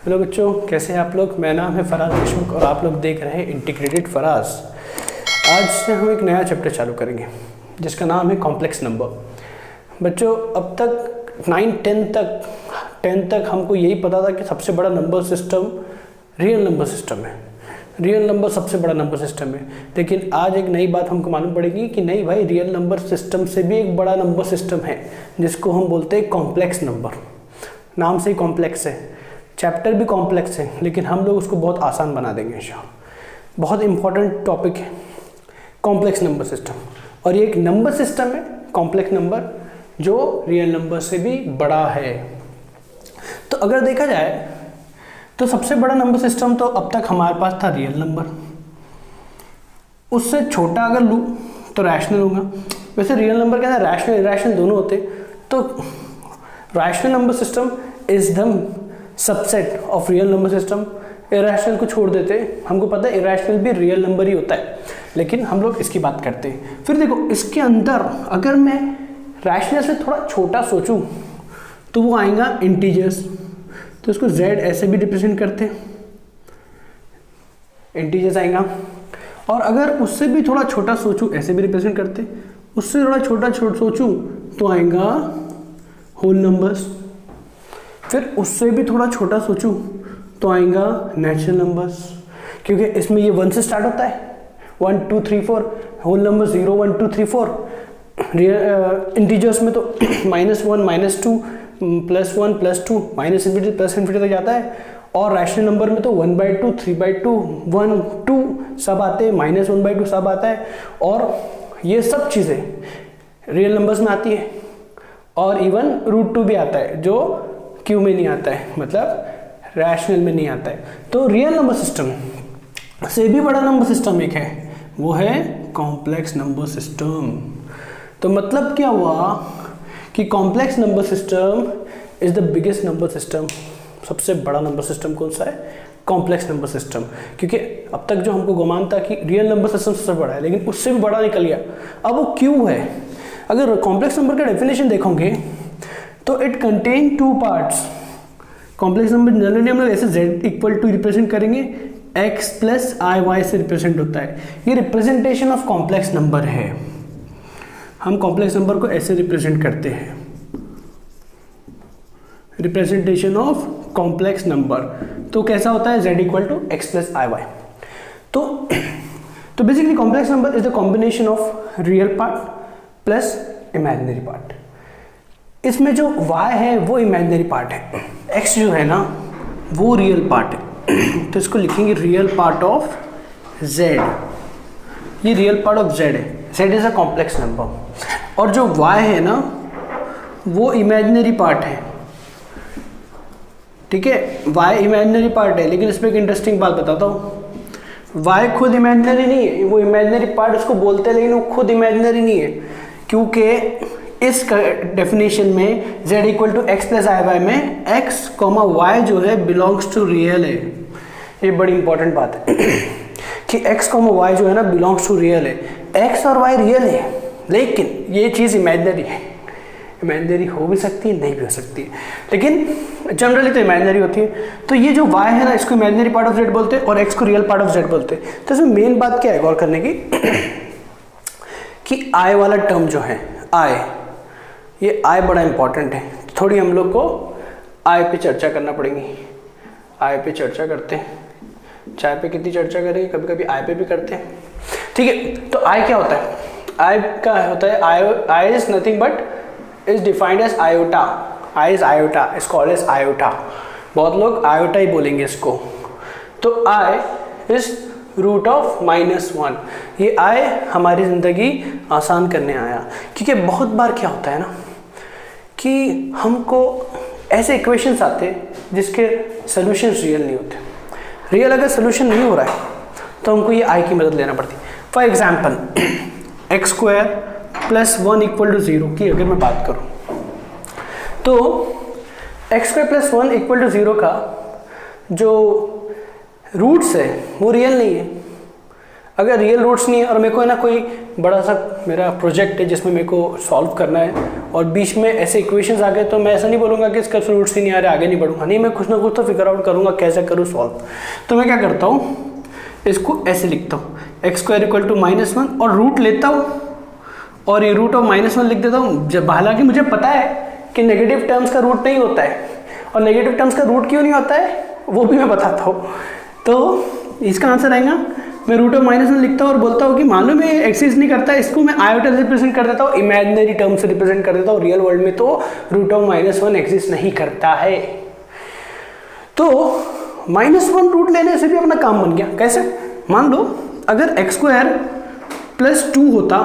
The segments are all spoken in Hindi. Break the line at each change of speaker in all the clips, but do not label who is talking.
हेलो बच्चों, कैसे हैं आप लोग। मेरा नाम है फराज देशमुख और आप लोग देख रहे हैं इंटीग्रेटेड फराज। आज से हम एक नया चैप्टर चालू करेंगे जिसका नाम है कॉम्प्लेक्स नंबर। बच्चों, अब तक 10 तक हमको यही पता था कि सबसे बड़ा number system real number system है। रियल नंबर सबसे बड़ा नंबर सिस्टम है, लेकिन आज एक नई बात हमको मालूम पड़ेगी कि नहीं भाई, रियल नंबर सिस्टम से भी एक बड़ा नंबर सिस्टम है जिसको हम बोलते हैं कॉम्प्लेक्स नंबर। नाम से ही कॉम्प्लेक्स है, चैप्टर भी कॉम्प्लेक्स है, लेकिन हम लोग उसको बहुत आसान बना देंगे इंशाअल्लाह। बहुत इंपॉर्टेंट टॉपिक है कॉम्प्लेक्स नंबर सिस्टम, और ये एक नंबर सिस्टम है कॉम्प्लेक्स नंबर जो रियल नंबर से भी बड़ा है। तो अगर देखा जाए तो सबसे बड़ा नंबर सिस्टम तो अब तक हमारे पास था रियल नंबर। उससे छोटा अगर लूँ तो रैशनल होगा। वैसे रियल नंबर क्या है, रैशनल इरैशनल दोनों होते। तो rational number system is the subset of real number system. Irrational को छोड़ देते, हमको पता है इरैशनल भी रियल नंबर ही होता है, लेकिन हम लोग इसकी बात करते हैं। फिर देखो, इसके अंदर अगर मैं रैशनल से थोड़ा छोटा सोचूं तो वो आएगा इंटीजर्स। तो इसको z ऐसे भी रिप्रेजेंट करते हैं, इंटीजर्स आएगा। और अगर उससे भी थोड़ा छोटा सोचूं ऐसे भी रिप्रेजेंट करते हैं, उससे थोड़ा छोटा सोचूं तो आएगा होल नंबर्स। फिर उससे भी थोड़ा छोटा सोचूं तो आएगा नेचुरल नंबर्स, क्योंकि इसमें ये 1 से स्टार्ट होता है। 1 2 3 4 होल नंबर 0 1 2 3 4। इंटीजर्स में तो -1 -2 +1 +2 -∞ प्लस ∞ तक जाता है। और रैशनल नंबर में तो 1/2 3/2 1 2 सब आते हैं, -1/2 सब आता है। और ये सब चीज़ें रियल नंबर्स में आती है, और इवन √2 भी आता है जो क्यू में नहीं आता है, मतलब रैशनल में नहीं आता है। तो रियल नंबर सिस्टम से भी बड़ा नंबर सिस्टम एक है, वो है कॉम्प्लेक्स नंबर सिस्टम। तो मतलब क्या हुआ कि complex number system is the biggest number system. सबसे बड़ा नंबर सिस्टम कौन सा है? Complex number system. क्योंकि अब तक जो हमको गुमान था कि रियल नंबर सिस्टम सबसे बड़ा है, लेकिन उससे भी बड़ा निकल गया। अब वो क्यों है? अगर कॉम्प्लेक्स नंबर का डेफिनेशन देखोगे तो it contain 2 parts. Complex number generally हम लोग ऐसे z इक्वल टू रिप्रेजेंट करेंगे, x + i y से रिप्रेजेंट होता है। ये रिप्रेजेंटेशन ऑफ कॉम्प्लेक्स नंबर है। हम कॉम्प्लेक्स नंबर को ऐसे रिप्रेजेंट करते हैं, रिप्रेजेंटेशन ऑफ कॉम्प्लेक्स नंबर। तो कैसा होता है? z = x + i y। तो basically complex number is the combination of real part plus imaginary part. इसमें जो y है वो इमेजिनरी पार्ट है, x जो है ना वो रियल पार्ट है। तो इसको लिखेंगे रियल पार्ट ऑफ z। ये रियल पार्ट ऑफ z है, z is a complex number. और जो y है ना वो इमेजिनरी पार्ट है, ठीक है। y इमेजिनरी पार्ट है, लेकिन इस पर एक इंटरेस्टिंग बात बताता हूँ। y खुद इमेजिनरी नहीं है, वो इमेजिनरी पार्ट उसको बोलते हैं, लेकिन वो खुद इमेजिनरी नहीं है, क्योंकि इस डेफिनेशन में z = x + i y में x, y जो है बिलोंग्स टू रियल है। ये बड़ी इंपॉर्टेंट बात है कि x, y जो है ना बिलोंग्स टू रियल है। x और y रियल है, लेकिन ये चीज़ इमेजिनरी है। इमेजिनरी हो भी सकती है, नहीं भी हो सकती है, लेकिन जनरली तो इमेजिनरी होती है। तो ये जो y है ना, इसको इमेजिनरी पार्ट ऑफ z बोलते हैं और x को रियल पार्ट ऑफ z बोलते हैं। तो इसमें मेन बात क्या है गौर करने की कि I वाला टर्म जो है I, ये I बड़ा इंपॉर्टेंट है। थोड़ी हम लोग को I पे चर्चा करना पड़ेगी। I पे चर्चा करते हैं, चाय पे कितनी चर्चा करेंगे, कभी कभी I पे भी करते हैं, ठीक है। तो I क्या होता है? I का होता है I is nothing but is defined as iota. I is iota, is called as iota. बहुत लोग आयोटा ही बोलेंगे इसको। तो I इज √(-1). ये I हमारी ज़िंदगी आसान करने आया, क्योंकि बहुत बार क्या होता है ना कि हमको ऐसे इक्वेशंस आते हैं जिसके सोल्यूशंस रियल नहीं होते। रियल अगर सोल्यूशन नहीं हो रहा है तो हमको ये I की मदद लेना पड़ती है। फॉर एग्जाम्पल x² + 1 = 0 की अगर मैं बात करूँ तो x² + 1 = 0 का जो रूट्स है वो रियल नहीं है। अगर रियल रूट्स नहीं है और मेरे को है ना कोई बड़ा सा मेरा प्रोजेक्ट है जिसमें मेरे को सॉल्व करना है और बीच में ऐसे इक्वेशंस आ गए, तो मैं ऐसा नहीं बोलूँगा कि इसका रूट्स ही नहीं आ रहे, आगे नहीं बढ़ूँगा, नहीं, मैं कुछ ना कुछ तो फिगर आउट करूँगा कैसे करूँ सॉल्व। तो मैं क्या करता हूँ, इसको ऐसे लिखता हूँ x² = -1 और रूट लेता हूँ और ये रूट ऑफ -1 लिख देता हूँ। जब हालांकि मुझे पता है कि नेगेटिव टर्म्स का रूट नहीं होता है, और नेगेटिव टर्म्स का रूट क्यों नहीं होता है वो भी मैं बताता हूँ। तो इसका आंसर आएगा, मैं रूट ऑफ -1 लिखता हूँ और बोलता हूँ कि मालूम है एक्सिस्ट नहीं करता है, इसको मैं आयोटा से रिप्रेजेंट कर देता हूँ, इमेजिनरी टर्म से रिप्रेजेंट कर देता हूँ। रियल वर्ल्ड में तो रूट ऑफ -1 एक्सिस्ट नहीं करता है। तो -1 रूट लेने से भी अपना काम बन गया। कैसे? मान लो अगर x² + 2 होता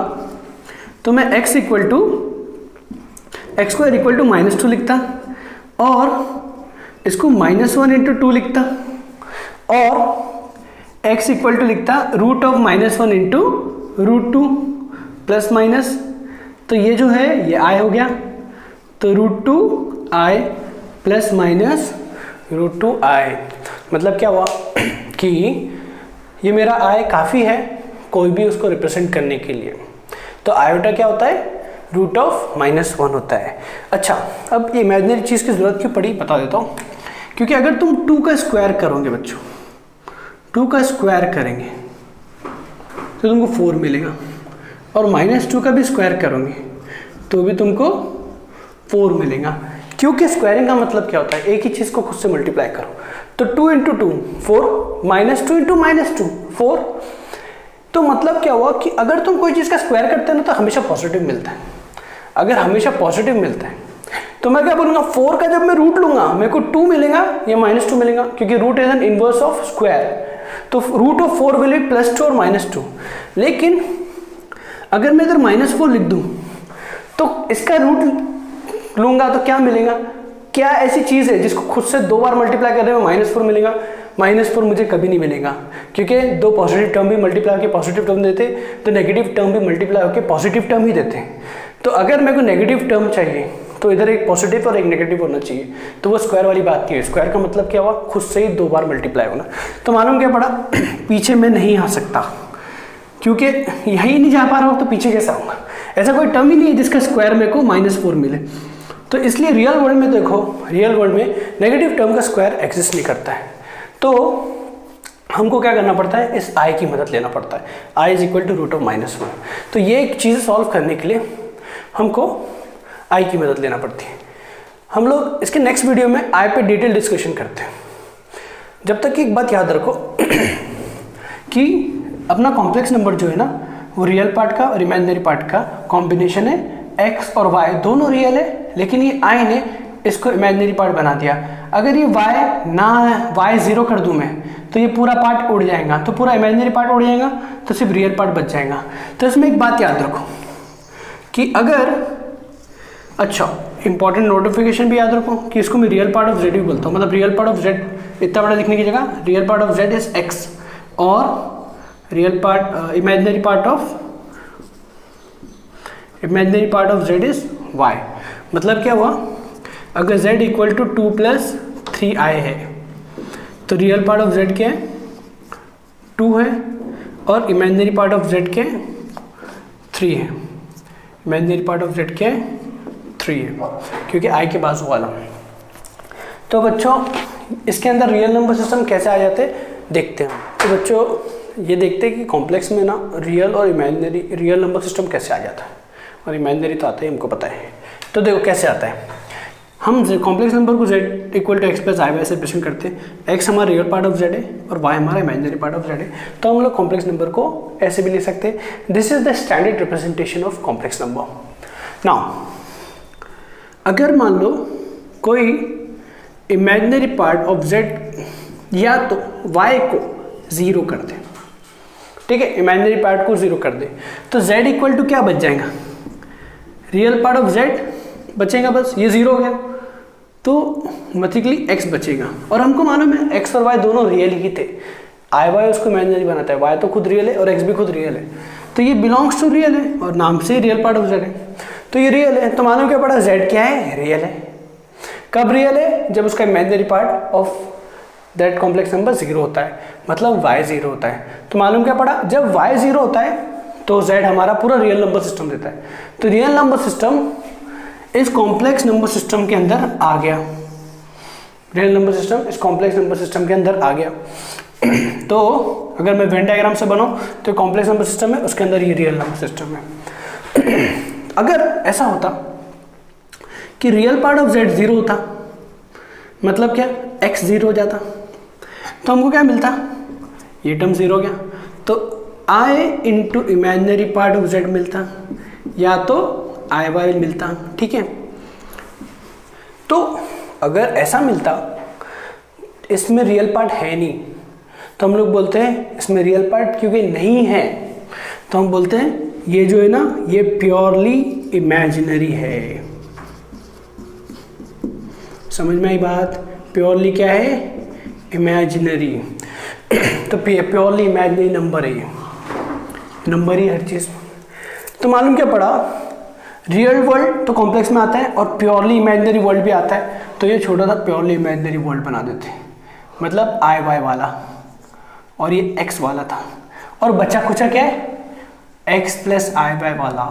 तो मैं x² = -2 लिखता और इसको -1 × 2 लिखता और x = लिखता रूट ऑफ -1 × √2 प्लस माइनस, तो ये जो है ये i हो गया, तो √2i प्लस माइनस √2i। मतलब क्या हुआ कि ये मेरा i काफ़ी है कोई भी उसको रिप्रेजेंट करने के लिए। तो आयोटा क्या होता है? रूट ऑफ -1 होता है। अच्छा, अब ये इमेजिनरी चीज़ की ज़रूरत क्यों पड़ी बता देता हूँ। क्योंकि अगर तुम 2 का स्क्वायर करोगे बच्चों, 2 का स्क्वायर करेंगे तो तुमको 4 मिलेगा, और -2 का भी स्क्वायर करोगे तो भी तुमको 4 मिलेगा। क्योंकि स्क्वायरिंग का मतलब क्या होता है? एक ही चीज़ को खुद से मल्टीप्लाई करो। तो 2 × 2 4, -2 × -2 4। तो मतलब क्या हुआ कि अगर तुम कोई चीज़ का स्क्वायर करते हो ना तो हमेशा पॉजिटिव मिलता है। अगर हमेशा पॉजिटिव मिलता है तो मैं क्या बोलूँगा, 4 का जब मैं रूट लूँगा मेरे को 2 मिलेगा या -2 मिलेगा, क्योंकि root is an inverse of square. तो रूट ऑफ 4 विल बी +2 और -2। लेकिन अगर मैं इधर -4 लिख दूँ तो इसका रूट लूँगा तो क्या मिलेगा? क्या ऐसी चीज़ है जिसको खुद से 2 बार मल्टीप्लाई करने में -4 मिलेगा? -4 मुझे कभी नहीं मिलेगा, क्योंकि 2 पॉजिटिव टर्म भी मल्टीप्लाई होकर पॉजिटिव टर्म देते, तो नेगेटिव टर्म भी मल्टीप्लाई होकर पॉजिटिव टर्म ही देते हैं। तो अगर मेरे को नेगेटिव टर्म चाहिए तो इधर एक पॉजिटिव और एक नेगेटिव होना चाहिए, तो वो स्क्वायर वाली बात नहीं है। स्क्वायर का मतलब क्या हुआ? खुद से ही 2 बार मल्टीप्लाई होना। तो मालूम क्या पड़ा, पीछे मैं नहीं आ सकता, क्योंकि यहीं नहीं जा पा रहा हूँ तो पीछे कैसे आऊँगा? ऐसा कोई टर्म ही नहीं है जिसका स्क्वायर मेरे को -4 मिले। तो इसलिए रियल वर्ल्ड में देखो, रियल वर्ल्ड में नेगेटिव टर्म का स्क्वायर एग्जिस्ट नहीं करता है। तो हमको क्या करना पड़ता है? इस i की मदद लेना पड़ता है। i = root of -1। तो ये एक चीज़ सॉल्व करने के लिए हमको i की मदद लेना पड़ती है। हम लोग इसके नेक्स्ट वीडियो में i पे डिटेल डिस्कशन करते हैं। जब तक कि एक बात याद रखो कि अपना कॉम्प्लेक्स नंबर जो है ना वो रियल पार्ट का और इमेजिनरी पार्ट का कॉम्बिनेशन है। x और y दोनों रियल है, लेकिन ये i ने इसको इमेजिनरी पार्ट बना दिया। अगर ये y 0 कर दूं मैं तो ये पूरा पार्ट उड़ जाएगा, तो पूरा इमेजिनरी पार्ट उड़ जाएगा, तो सिर्फ रियल पार्ट बच जाएगा। तो इसमें एक बात याद रखो कि अगर, अच्छा इंपॉर्टेंट नोटिफिकेशन भी याद रखो कि इसको मैं रियल पार्ट ऑफ z भी बोलता हूँ। मतलब रियल पार्ट ऑफ z इतना बड़ा लिखने की जगह real part of z is x और real part imaginary part of z is y। मतलब क्या हुआ, अगर z = 2 + 3i है तो रियल पार्ट ऑफ z क्या है? 2 है, और इमेजिनरी पार्ट ऑफ z क्या है? 3 है। इमेजिनरी पार्ट ऑफ z क्या है? 3 है, क्योंकि i के बाजू वाला। तो बच्चों इसके अंदर रियल नंबर सिस्टम कैसे आ जाते देखते हैं। तो बच्चों ये देखते हैं कि कॉम्प्लेक्स में ना रियल और इमेजिनरी, रियल नंबर सिस्टम कैसे आ जाता है, और इमेजिनरी तो आता है, हमको पता है। तो देखो कैसे आता है। हम कॉम्प्लेक्स नंबर को z = x + i से रिप्रेजेंट करते हैं। x हमारा रियल पार्ट ऑफ z है और y हमारा इमेजिनरी पार्ट ऑफ z है। तो हम लोग कॉम्प्लेक्स नंबर को ऐसे भी ले सकते हैं। This is the standard representation of complex number. Now अगर मान लो कोई इमेजिनरी पार्ट ऑफ z या तो y को 0 कर दे, ठीक है, इमेजिनरी पार्ट को 0 कर दे, तो z = क्या बच जाएगा? रियल पार्ट ऑफ z बचेगा, बस ये 0 हो गया, तो मथिकली x बचेगा। और हमको मालूम है x और y दोनों रियल ही थे। i उसको इमेजिनरी बनाता है, y तो खुद रियल है और x भी खुद रियल है, तो ये बिलोंग्स टू रियल है और नाम से रियल पार्ट ऑफ z है, तो ये रियल है। तो मालूम क्या पड़ा, z क्या है? रियल है। कब रियल है? जब उसका imaginary part of that complex number 0 होता है, मतलब y 0 होता है। तो मालूम क्या पड़ा, जब y 0 होता है तो z हमारा पूरा रियल नंबर सिस्टम देता है। तो रियल नंबर सिस्टम इस कॉम्प्लेक्स नंबर सिस्टम के अंदर आ गया, रियल नंबर सिस्टम इस कॉम्प्लेक्स नंबर सिस्टम के अंदर आ गया। तो अगर मैं वेन डायग्राम से बनाऊं तो कॉम्प्लेक्स नंबर सिस्टम है, उसके अंदर ये रियल नंबर सिस्टम है। अगर ऐसा होता कि रियल पार्ट ऑफ z 0 होता, मतलब क्या, x 0 हो जाता, तो हमको क्या मिलता, ये टर्म 0 हो गया, तो i into imaginary part of z मिलता, या तो i y मिलता, ठीक है। तो अगर ऐसा मिलता, इसमें रियल पार्ट है नहीं, तो हम लोग बोलते हैं इसमें रियल पार्ट क्योंकि नहीं है, तो हम बोलते हैं ये जो है ना, ये प्योरली इमेजिनरी है। समझ में आई बात, प्योरली क्या है, इमेजिनरी। तो प्योरली इमेजिनरी नंबर है, ये नंबर ही हर चीज़। तो मालूम क्या पड़ा, रियल वर्ल्ड तो कॉम्प्लेक्स में आता है और प्योरली इमेजिनरी वर्ल्ड भी आता है, तो ये छोटा सा प्योरली इमेजिनरी वर्ल्ड बना देते हैं, मतलब आई वाई वाला और ये एक्स वाला था, और बचा कुचा क्या है, एक्स प्लस आई वाई वाला,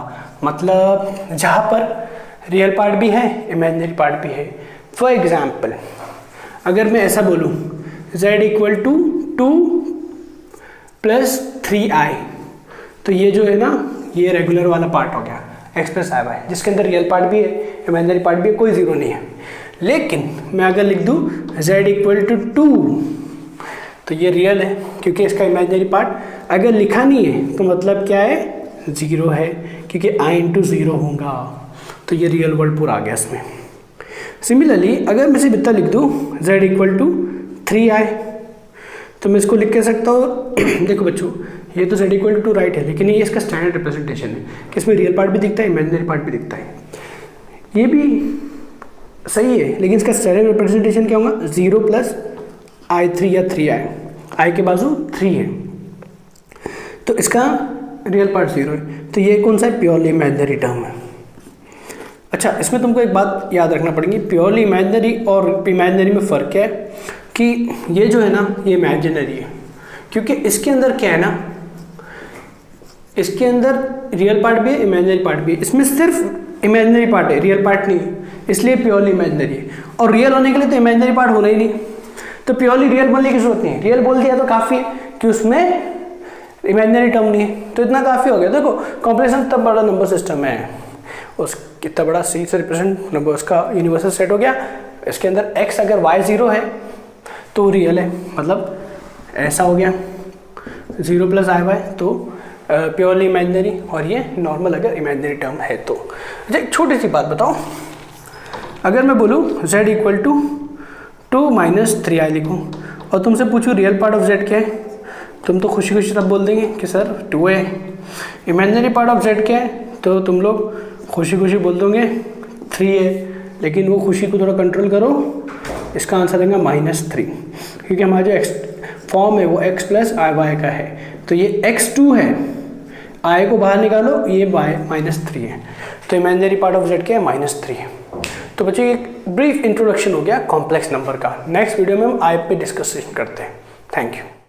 मतलब जहाँ पर रियल पार्ट भी है इमेजिनरी पार्ट भी है। फॉर एग्जाम्पल अगर मैं ऐसा बोलूँ z equal to 2 plus 3i, तो ये जो है ना, ये रेगुलर वाला पार्ट हो गया x प्लस आई वाई, जिसके अंदर रियल पार्ट भी है इमेजिनरी पार्ट भी है, कोई जीरो नहीं है। लेकिन मैं अगर लिख दूँ z इक्वल टू 2, तो ये रियल है क्योंकि इसका इमेजिनरी पार्ट अगर लिखा नहीं है तो मतलब क्या है, 0 है, क्योंकि i इंटू 0 होगा, तो ये रियल वर्ल्ड पूरा आ गया इसमें। सिमिलरली अगर मैं सिर्फ इतना लिख दूँ z इक्वल टू 3i, तो मैं इसको लिख के सकता हूँ देखो बच्चों, ये तो z इक्वल टू राइट है, लेकिन ये इसका स्टैंडर्ड रिप्रेजेंटेशन है कि इसमें रियल पार्ट भी दिखता है इमेजिनरी पार्ट भी दिखता है, ये भी सही है, लेकिन इसका स्टैंडर्ड रिप्रेजेंटेशन क्या होगा, 0 प्लस i3 या 3i, i के बाजू 3 है, तो इसका रियल पार्ट 0 है, तो ये कौन सा है, प्योरली इमेजिनरी टर्म है। अच्छा, इसमें तुमको एक बात याद रखना पड़ेगी, प्योरली इमेजिनरी और इमेजिनरी में फ़र्क क्या है कि ये जो है ना, ये इमेजिनरी है क्योंकि इसके अंदर क्या है ना, इसके अंदर रियल पार्ट भी है इमेजिनरी पार्ट भी है, इसमें सिर्फ इमेजिनरी पार्ट है, रियल पार्ट नहीं है, इसलिए प्योरली इमेजिनरी है। और रियल होने के लिए तो इमेजिनरी पार्ट होना ही नहीं, तो प्योरली रियल बोलने की जरूरत नहीं है, रियल बोल दिया तो काफ़ी है कि उसमें इमेजिनरी टर्म नहीं है, तो इतना काफ़ी हो गया। देखो कॉम्प्लेक्स इतना बड़ा नंबर सिस्टम है, उस कितना बड़ा सी से रिप्रेजेंट नंबर उसका यूनिवर्सल सेट हो गया, इसके अंदर x अगर y 0 है तो रियल है, मतलब ऐसा हो गया 0 प्लस आई वाई, तो प्योरली इमेजिनरी, और ये नॉर्मल अगर इमेजिनरी टर्म है तो। अच्छा, एक छोटी सी बात बताओ, अगर मैं बोलूँ z equal to 2 minus 3i लिखूँ और तुमसे पूछूँ रियल पार्ट ऑफ z क्या है, तुम तो खुशी खुशी तब बोल देंगे कि सर 2 है। इमेजिनरी पार्ट ऑफ z क्या है, तो तुम लोग खुशी खुशी बोल दोगे 3 है, लेकिन वो खुशी को थोड़ा कंट्रोल करो, इसका आंसर देंगे -3, क्योंकि हमारा जो फॉर्म है वो x प्लस आई वाई का है, तो ये x2 है, i को बाहर निकालो, ये -3 है, तो इमेजिनरी पार्ट ऑफ z क्या है, -3 है। तो बच्चों एक ब्रीफ इंट्रोडक्शन हो गया कॉम्प्लेक्स नंबर का। नेक्स्ट वीडियो में हम i पे डिस्कशन करते हैं। Thank you.